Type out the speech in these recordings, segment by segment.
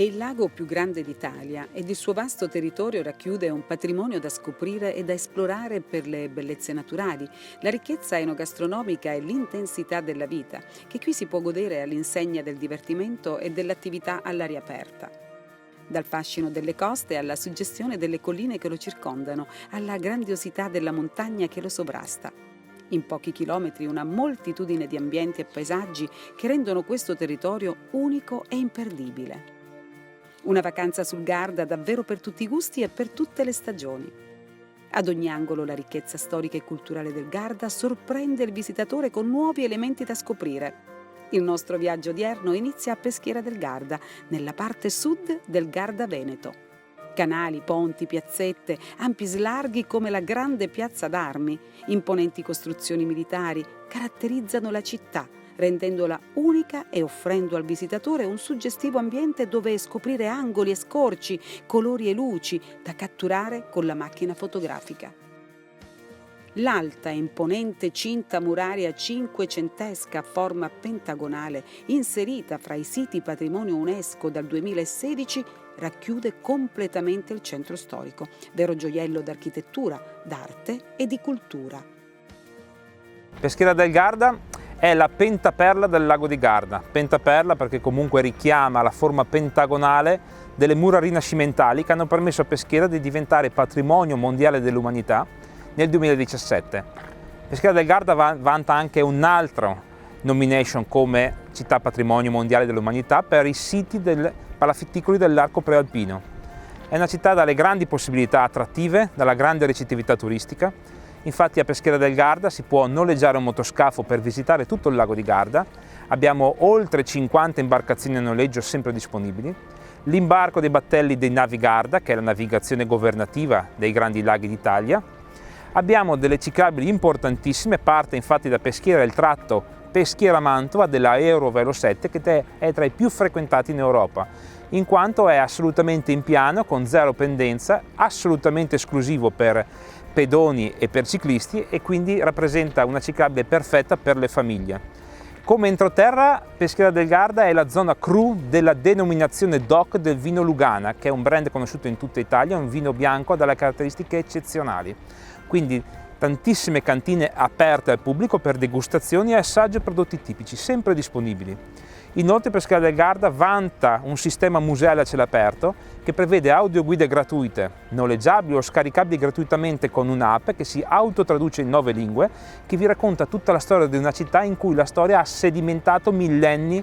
È il lago più grande d'Italia ed il suo vasto territorio racchiude un patrimonio da scoprire e da esplorare per le bellezze naturali, la ricchezza enogastronomica e l'intensità della vita, che qui si può godere all'insegna del divertimento e dell'attività all'aria aperta. Dal fascino delle coste alla suggestione delle colline che lo circondano, alla grandiosità della montagna che lo sovrasta. In pochi chilometri una moltitudine di ambienti e paesaggi che rendono questo territorio unico e imperdibile. Una vacanza sul Garda davvero per tutti i gusti e per tutte le stagioni. Ad ogni angolo la ricchezza storica e culturale del Garda sorprende il visitatore con nuovi elementi da scoprire. Il nostro viaggio odierno inizia a Peschiera del Garda, nella parte sud del Garda Veneto. Canali, ponti, piazzette, ampi slarghi come la grande piazza d'armi, imponenti costruzioni militari caratterizzano la città, rendendola unica e offrendo al visitatore un suggestivo ambiente dove scoprire angoli e scorci, colori e luci da catturare con la macchina fotografica. L'alta e imponente cinta muraria cinquecentesca a forma pentagonale, inserita fra i siti patrimonio UNESCO dal 2016, racchiude completamente il centro storico, vero gioiello d'architettura, d'arte e di cultura. Peschiera del Garda è la pentaperla del lago di Garda. Pentaperla perché comunque richiama la forma pentagonale delle mura rinascimentali che hanno permesso a Peschiera di diventare patrimonio mondiale dell'umanità nel 2017. Peschiera del Garda vanta anche un'altra nomination come città patrimonio mondiale dell'umanità per i siti del palafitticoli dell'arco prealpino. È una città dalle grandi possibilità attrattive, dalla grande ricettività turistica. Infatti a Peschiera del Garda si può noleggiare un motoscafo per visitare tutto il lago di Garda. Abbiamo oltre 50 imbarcazioni a noleggio sempre disponibili. L'imbarco dei battelli dei Navi Garda, che è la navigazione governativa dei grandi laghi d'Italia. Abbiamo delle ciclabili importantissime, parte infatti da Peschiera il tratto Peschiera-Mantova della Eurovelo 7 che è tra i più frequentati in Europa, in quanto è assolutamente in piano, con zero pendenza, assolutamente esclusivo per pedoni e per ciclisti e quindi rappresenta una ciclabile perfetta per le famiglie. Come entroterra, Peschiera del Garda è la zona cru della denominazione DOC del vino Lugana, che è un brand conosciuto in tutta Italia, un vino bianco dalle caratteristiche eccezionali. Quindi tantissime cantine aperte al pubblico per degustazioni e assaggio prodotti tipici, sempre disponibili. Inoltre Peschiera del Garda vanta un sistema museale a cielo aperto che prevede audioguide gratuite, noleggiabili o scaricabili gratuitamente con un'app che si autotraduce in 9 lingue, che vi racconta tutta la storia di una città in cui la storia ha sedimentato millenni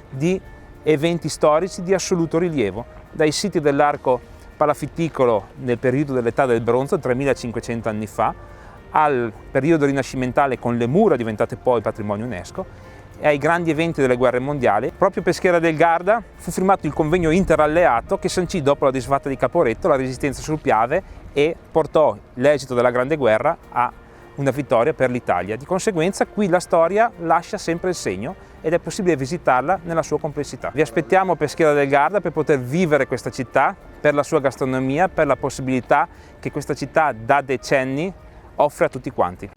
di eventi storici di assoluto rilievo, dai siti dell'arco palafitticolo nel periodo dell'età del bronzo, 3500 anni fa, al periodo rinascimentale con le mura diventate poi patrimonio UNESCO, e ai grandi eventi delle guerre mondiali. Proprio Peschiera del Garda fu firmato il convegno interalleato che sancì dopo la disfatta di Caporetto la resistenza sul Piave e portò l'esito della Grande Guerra a una vittoria per l'Italia. Di conseguenza qui la storia lascia sempre il segno ed è possibile visitarla nella sua complessità. Vi aspettiamo a Peschiera del Garda per poter vivere questa città, per la sua gastronomia, per la possibilità che questa città da decenni offre a tutti quanti.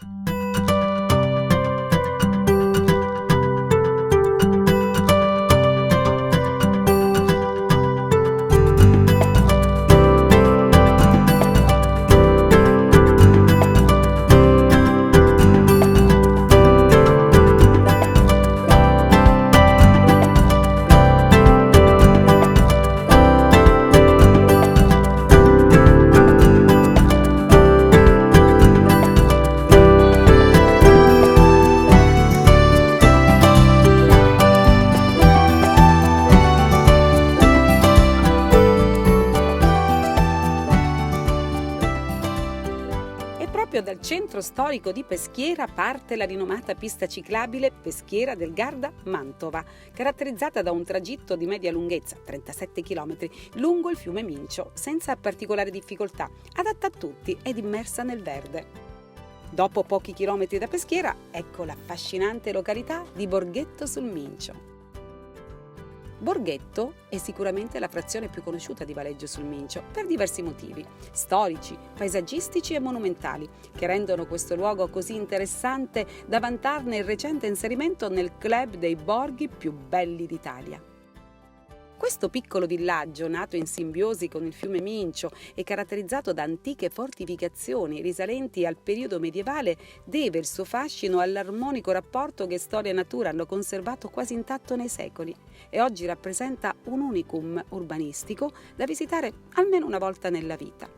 Dal centro storico di Peschiera parte la rinomata pista ciclabile Peschiera del Garda-Mantova, caratterizzata da un tragitto di media lunghezza, 37 km, lungo il fiume Mincio, senza particolari difficoltà, adatta a tutti ed immersa nel verde. Dopo pochi chilometri da Peschiera, ecco l'affascinante località di Borghetto sul Mincio. Borghetto è sicuramente la frazione più conosciuta di Valeggio sul Mincio per diversi motivi, storici, paesaggistici e monumentali, che rendono questo luogo così interessante da vantarne il recente inserimento nel club dei borghi più belli d'Italia. Questo piccolo villaggio, nato in simbiosi con il fiume Mincio e caratterizzato da antiche fortificazioni risalenti al periodo medievale, deve il suo fascino all'armonico rapporto che storia e natura hanno conservato quasi intatto nei secoli e oggi rappresenta un unicum urbanistico da visitare almeno una volta nella vita.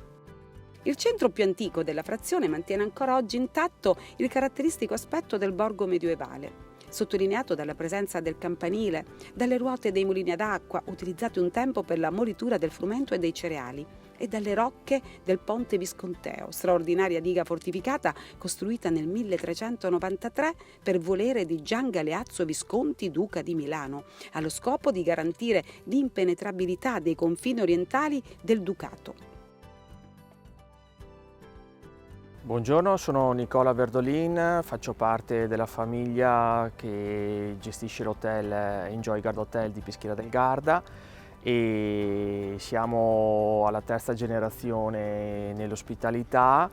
Il centro più antico della frazione mantiene ancora oggi intatto il caratteristico aspetto del borgo medievale, sottolineato dalla presenza del campanile, dalle ruote dei mulini ad acqua, utilizzati un tempo per la molitura del frumento e dei cereali, e dalle rocche del Ponte Visconteo, straordinaria diga fortificata costruita nel 1393 per volere di Gian Galeazzo Visconti, duca di Milano, allo scopo di garantire l'impenetrabilità dei confini orientali del ducato. Buongiorno, sono Nicola Verdolin, faccio parte della famiglia che gestisce l'hotel Enjoy Garda Hotel di Peschiera del Garda e siamo alla terza generazione nell'ospitalità.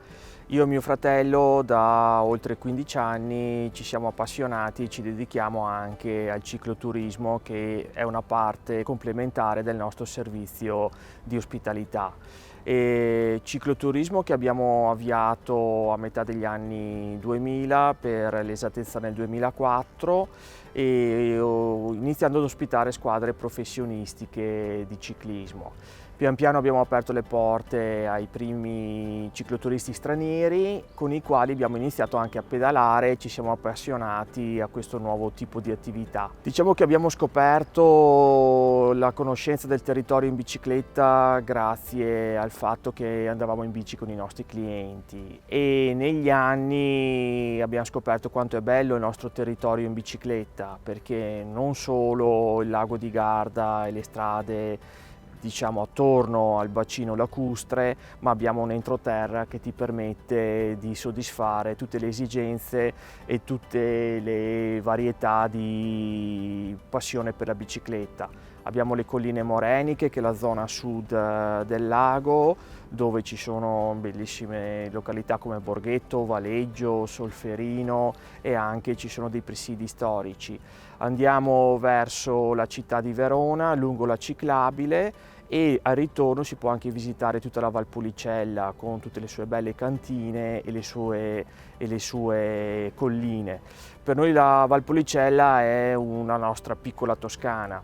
Io e mio fratello da oltre 15 anni ci siamo appassionati e ci dedichiamo anche al cicloturismo, che è una parte complementare del nostro servizio di ospitalità. E cicloturismo che abbiamo avviato a metà degli anni 2000, per l'esattezza nel 2004, e iniziando ad ospitare squadre professionistiche di ciclismo. Pian piano abbiamo aperto le porte ai primi cicloturisti stranieri, con i quali abbiamo iniziato anche a pedalare e ci siamo appassionati a questo nuovo tipo di attività. Diciamo che abbiamo scoperto la conoscenza del territorio in bicicletta grazie al fatto che andavamo in bici con i nostri clienti, e negli anni abbiamo scoperto quanto è bello il nostro territorio in bicicletta, perché non solo il lago di Garda e le strade diciamo attorno al bacino lacustre, ma abbiamo un entroterra che ti permette di soddisfare tutte le esigenze e tutte le varietà di passione per la bicicletta. Abbiamo le colline moreniche, che è la zona sud del lago, dove ci sono bellissime località come Borghetto, Valeggio, Solferino, e anche ci sono dei presidi storici. Andiamo verso la città di Verona lungo la ciclabile, e al ritorno si può anche visitare tutta la Valpolicella con tutte le sue belle cantine e le sue colline. Per noi la Valpolicella è una nostra piccola Toscana.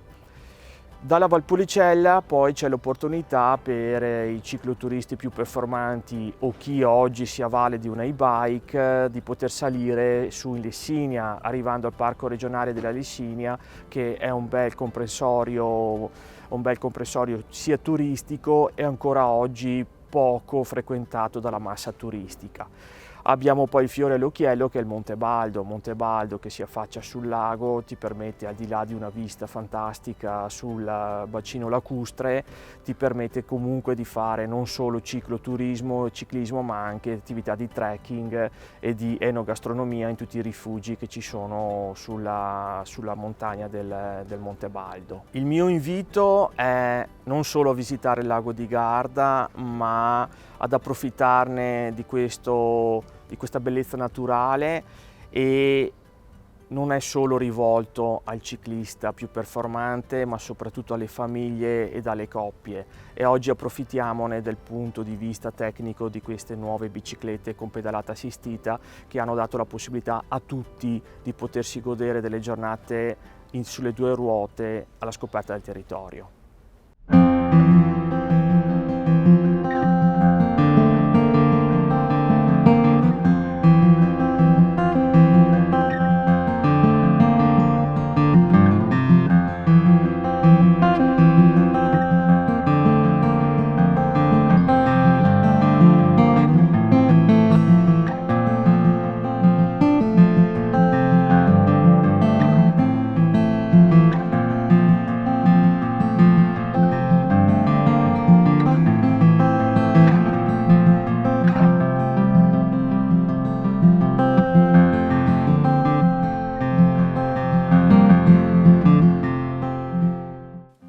Dalla Valpolicella poi c'è l'opportunità per i cicloturisti più performanti o chi oggi si avvale di una e-bike di poter salire su in Lessinia, arrivando al Parco Regionale della Lessinia, che è un bel comprensorio sia turistico e ancora oggi poco frequentato dalla massa turistica. Abbiamo poi il fiore all'occhiello, che è il Monte Baldo che si affaccia sul lago, ti permette, al di là di una vista fantastica sul bacino lacustre, ti permette comunque di fare non solo cicloturismo e ciclismo, ma anche attività di trekking e di enogastronomia in tutti i rifugi che ci sono sulla montagna del Monte Baldo. Il mio invito è non solo a visitare il lago di Garda, ma ad approfittarne di questa bellezza naturale, e non è solo rivolto al ciclista più performante, ma soprattutto alle famiglie e alle coppie, e oggi approfittiamone del punto di vista tecnico di queste nuove biciclette con pedalata assistita, che hanno dato la possibilità a tutti di potersi godere delle giornate sulle due ruote alla scoperta del territorio.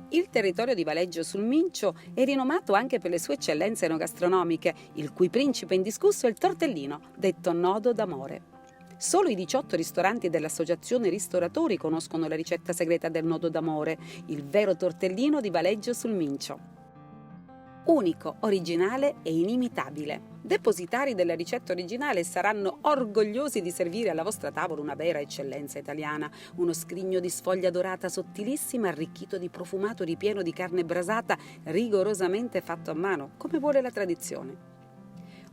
Il territorio di Valeggio sul Mincio è rinomato anche per le sue eccellenze enogastronomiche, il cui principe indiscusso è il tortellino, detto nodo d'amore. Solo i 18 ristoranti dell'Associazione Ristoratori conoscono la ricetta segreta del nodo d'amore, il vero tortellino di Valeggio sul Mincio. Unico, originale e inimitabile. Depositari della ricetta originale saranno orgogliosi di servire alla vostra tavola una vera eccellenza italiana, uno scrigno di sfoglia dorata sottilissima arricchito di profumato ripieno di carne brasata rigorosamente fatto a mano, come vuole la tradizione.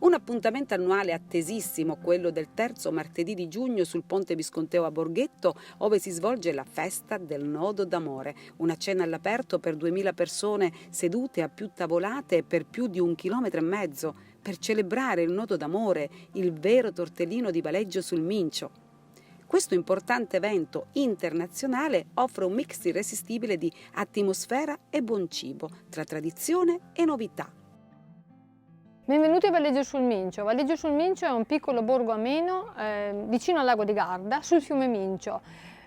Un appuntamento annuale attesissimo, quello del terzo martedì di giugno sul Ponte Visconteo a Borghetto, ove si svolge la festa del nodo d'amore, una cena all'aperto per 2000 persone sedute a più tavolate per più di 1,5 chilometri, per celebrare il nodo d'amore, il vero tortellino di Valeggio sul Mincio. Questo importante evento internazionale offre un mix irresistibile di atmosfera e buon cibo, tra tradizione e novità. Benvenuti a Valeggio sul Mincio. Valeggio sul Mincio è un piccolo borgo ameno vicino al lago di Garda, sul fiume Mincio.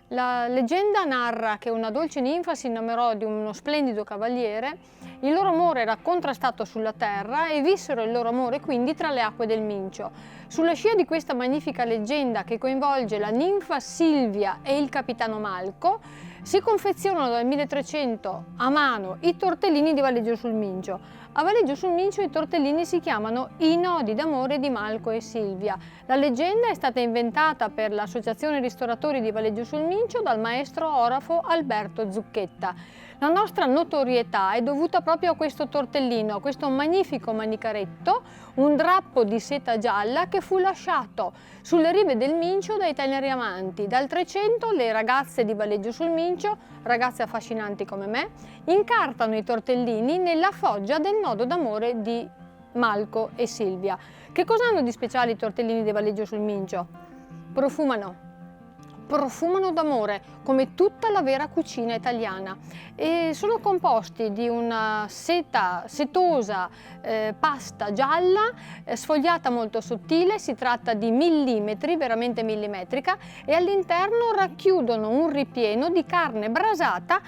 La leggenda narra che una dolce ninfa si innamorò di uno splendido cavaliere, il loro amore era contrastato sulla terra e vissero il loro amore quindi tra le acque del Mincio. Sulla scia di questa magnifica leggenda che coinvolge la ninfa Silvia e il capitano Malco, si confezionano dal 1300 a mano i tortellini di Valeggio sul Mincio. A Valeggio sul Mincio i tortellini si chiamano i nodi d'amore di Malco e Silvia. La leggenda è stata inventata per l'Associazione Ristoratori di Valeggio sul Mincio dal maestro orafo Alberto Zucchetta. La nostra notorietà è dovuta proprio a questo tortellino, a questo magnifico manicaretto, un drappo di seta gialla che fu lasciato sulle rive del Mincio dai teneri amanti. Dal 300 le ragazze di Valeggio sul Mincio, ragazze affascinanti come me, incartano i tortellini nella foggia del nodo d'amore di Malco e Silvia. Che cosa hanno di speciale i tortellini di Valeggio sul Mincio? Profumano d'amore, come tutta la vera cucina italiana, e sono composti di una setosa pasta gialla sfogliata molto sottile, si tratta di millimetri, veramente millimetrica, e all'interno racchiudono un ripieno di carne brasata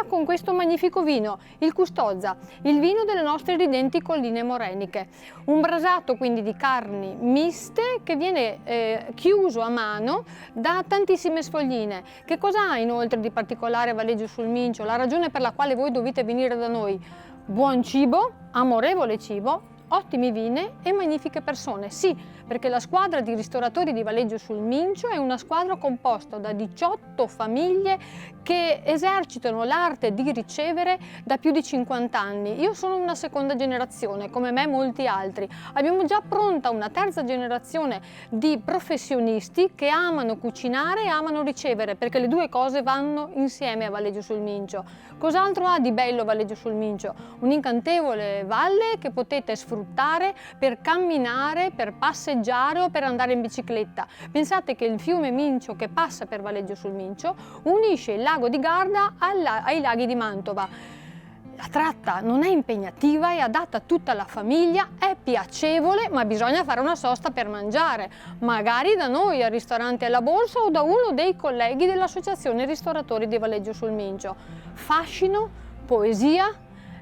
con questo magnifico vino, il Custozza, il vino delle nostre ridenti colline moreniche. Un brasato quindi di carni miste che viene chiuso a mano da tantissime sfogline. Che cosa ha inoltre di particolare Valeggio sul Mincio? La ragione per la quale voi dovete venire da noi: buon cibo, amorevole cibo, ottimi vini e magnifiche persone. Sì, perché la squadra di ristoratori di Valeggio sul Mincio è una squadra composta da 18 famiglie che esercitano l'arte di ricevere da più di 50 anni. Io sono una seconda generazione, come me molti altri. Abbiamo già pronta una terza generazione di professionisti che amano cucinare e amano ricevere, perché le due cose vanno insieme a Valeggio sul Mincio. Cos'altro ha di bello Valeggio sul Mincio? Un'incantevole valle che potete sfruttare per camminare, per passeggiare o per andare in bicicletta. Pensate che il fiume Mincio che passa per Valeggio sul Mincio unisce il lago di Garda ai laghi di Mantova. La tratta non è impegnativa, è adatta a tutta la famiglia, è piacevole, ma bisogna fare una sosta per mangiare, magari da noi al ristorante alla Borsa o da uno dei colleghi dell'Associazione Ristoratori di Valeggio sul Mincio. Fascino, poesia,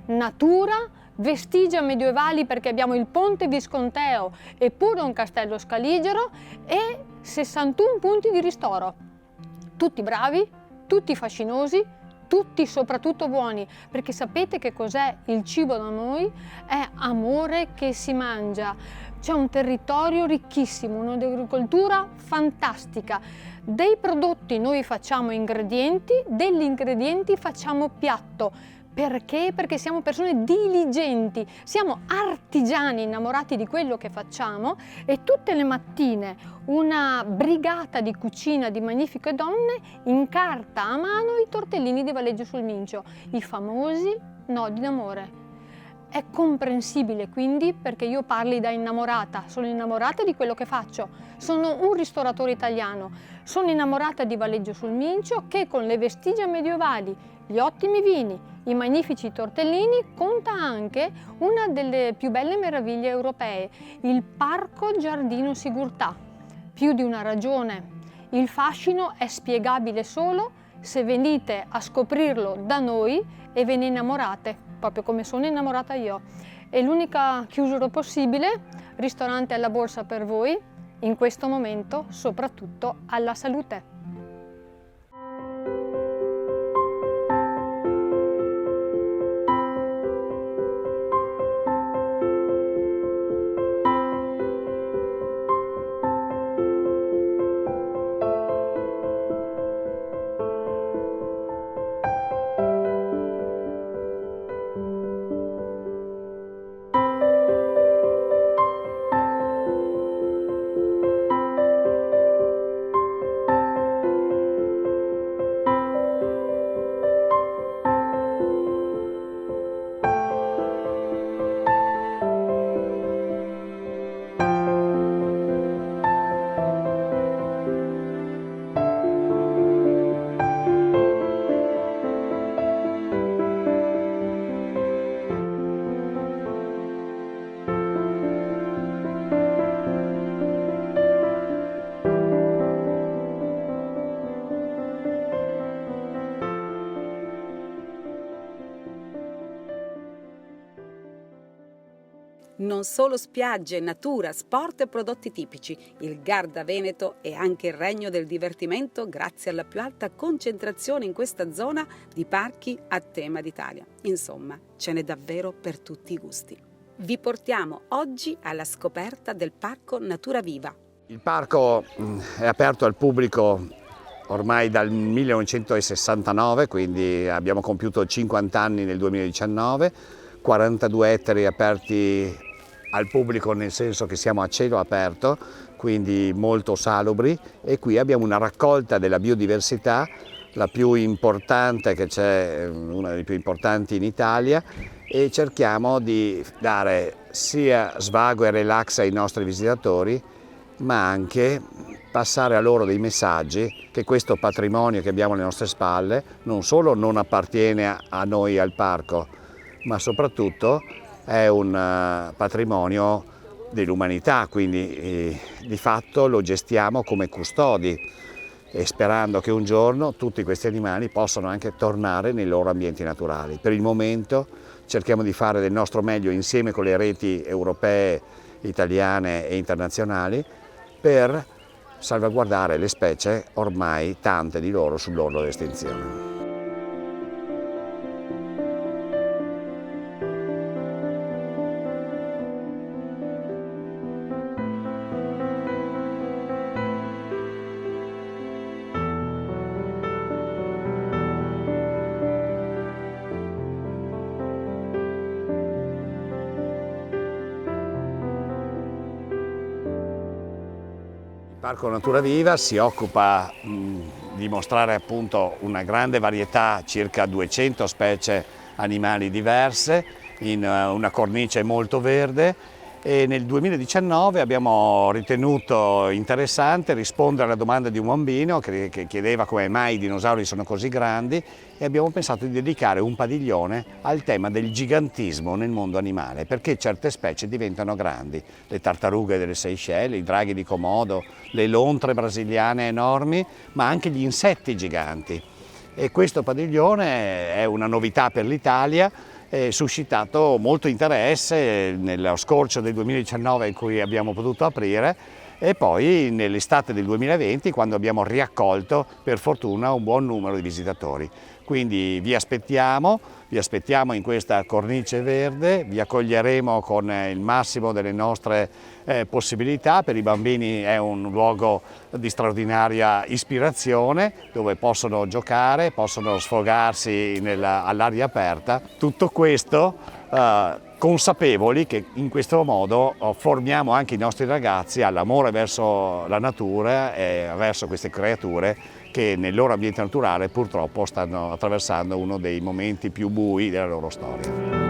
natura, vestigia medievali perché abbiamo il Ponte Visconteo e pure un castello scaligero e 61 punti di ristoro. Tutti bravi, tutti fascinosi, tutti soprattutto buoni, perché sapete che cos'è il cibo da noi? È amore che si mangia. C'è un territorio ricchissimo, un'agricoltura fantastica. Dei prodotti noi facciamo ingredienti, degli ingredienti facciamo piatto. Perché? Perché siamo persone diligenti, siamo artigiani innamorati di quello che facciamo e tutte le mattine una brigata di cucina di magnifiche donne incarta a mano i tortellini di Valeggio sul Mincio, i famosi nodi d'amore. È comprensibile quindi perché io parli da innamorata, sono innamorata di quello che faccio, sono un ristoratore italiano, sono innamorata di Valeggio sul Mincio che con le vestigie medievali, gli ottimi vini, i magnifici tortellini conta anche una delle più belle meraviglie europee, il Parco Giardino Sigurtà. Più di una ragione, il fascino è spiegabile solo se venite a scoprirlo da noi e ve ne innamorate, proprio come sono innamorata io. È l'unica chiusura possibile, ristorante alla Borsa per voi, in questo momento soprattutto alla salute. Non solo spiagge, natura, sport e prodotti tipici, il Garda Veneto è anche il regno del divertimento grazie alla più alta concentrazione in questa zona di parchi a tema d'Italia. Insomma, ce n'è davvero per tutti i gusti. Vi portiamo oggi alla scoperta del Parco Natura Viva. Il parco è aperto al pubblico ormai dal 1969, quindi abbiamo compiuto 50 anni nel 2019, 42 ettari aperti al pubblico nel senso che siamo a cielo aperto, quindi molto salubri, e qui abbiamo una raccolta della biodiversità, la più importante che c'è, una delle più importanti in Italia, e cerchiamo di dare sia svago e relax ai nostri visitatori, ma anche passare a loro dei messaggi che questo patrimonio che abbiamo alle nostre spalle non solo non appartiene a noi al parco, ma soprattutto è un patrimonio dell'umanità, quindi di fatto lo gestiamo come custodi, e sperando che un giorno tutti questi animali possano anche tornare nei loro ambienti naturali. Per il momento cerchiamo di fare del nostro meglio insieme con le reti europee, italiane e internazionali per salvaguardare le specie, ormai tante di loro sull'orlo dell'estinzione. Il Parco Natura Viva si occupa di mostrare appunto una grande varietà, circa 200 specie animali diverse, in una cornice molto verde, e nel 2019 abbiamo ritenuto interessante rispondere alla domanda di un bambino che chiedeva come mai i dinosauri sono così grandi, e abbiamo pensato di dedicare un padiglione al tema del gigantismo nel mondo animale, perché certe specie diventano grandi, le tartarughe delle Seychelles, i draghi di Komodo, le lontre brasiliane enormi, ma anche gli insetti giganti. E questo padiglione è una novità per l'Italia, suscitato molto interesse nello scorcio del 2019 in cui abbiamo potuto aprire, e poi nell'estate del 2020 quando abbiamo riaccolto per fortuna un buon numero di visitatori. Quindi vi aspettiamo in questa cornice verde, vi accoglieremo con il massimo delle nostre possibilità. Per i bambini è un luogo di straordinaria ispirazione dove possono giocare, possono sfogarsi all'aria aperta. Tutto questo consapevoli che in questo modo formiamo anche i nostri ragazzi all'amore verso la natura e verso queste creature che nel loro ambiente naturale purtroppo stanno attraversando uno dei momenti più bui della loro storia.